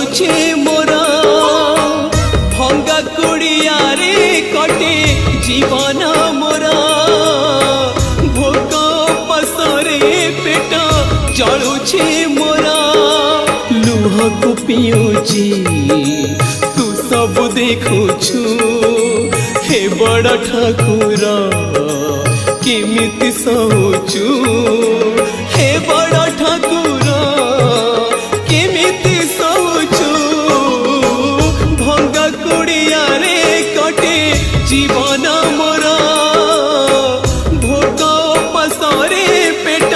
चलुछे मोरा भंगा कुड़िया रे कटे जीवन मोरा भोक पसरे पेट चलुछे मोरा लुह को पियुची तू सब देखुछु हे बड़ ठाकुर केमिति सहूचु हे बड़ ठाकुर केमिति सहूचु भंगा कुड़िया रे कटे जीवन मोरा भोक पसरे पेट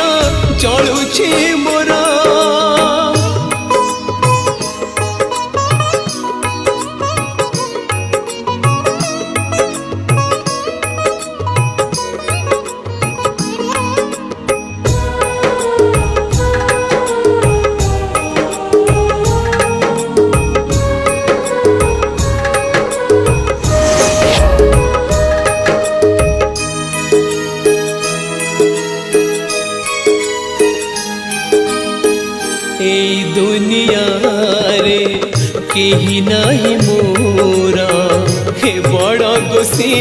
चलुछे मोरा दुनिया रे केही नहीं मोरा हे बड़ा गोसी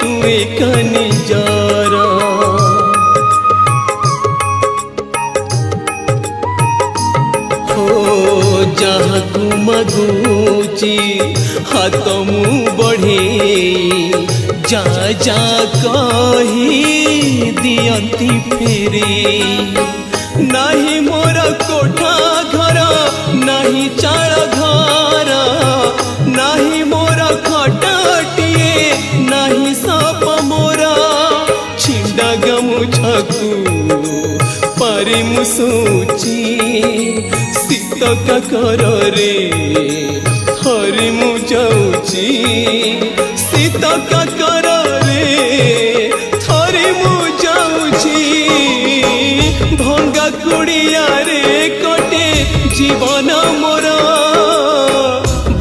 तू एक निजारा हो जहाँ तू मगुची हाथ मुँह बढ़े जा जा कही दियंती फेरे नहीं मोर कोठा घर नहीं चाल घर नहीं मोर खटाटिए नहीं साप मोरा छिंडा गमुछकू पारि मुसुची शीत काकर रे थरी मु जाऊची शीत काकर रे थरी मु जाऊची भंगा कुड़िया रे कटे जीवन मोरा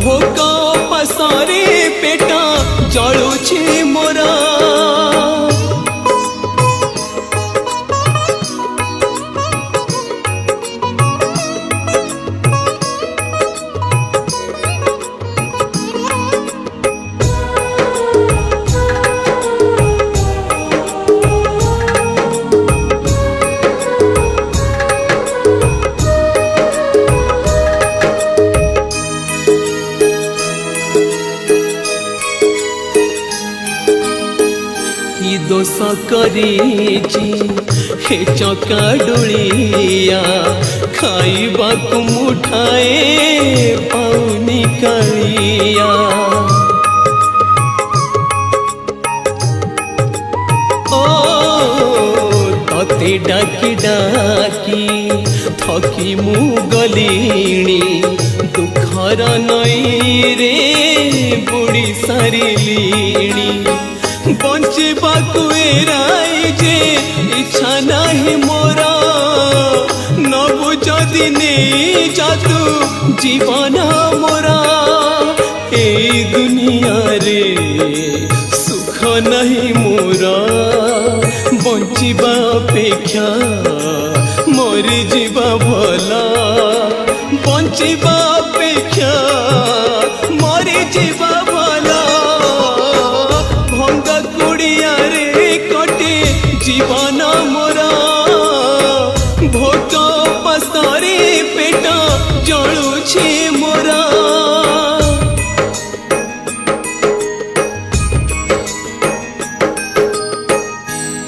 भोक पसरे पेट जलुछे मोरा दोष करेची हे चका डोलिया खाइबा को मुठाए पाउनी कालिया ओ तते डाकी डाकी थकी मु गलीणी दुखर नई रे बुढ़ी सारिलीणी बंचवाकू एराई जे इच्छा नहीं मोरा नबु जदि नहीं जातु जीवन मोरा ए दुनिया रे सुख नहीं मोरा बंचिबा अपेक्षा मरी जीवा भला बंचिबा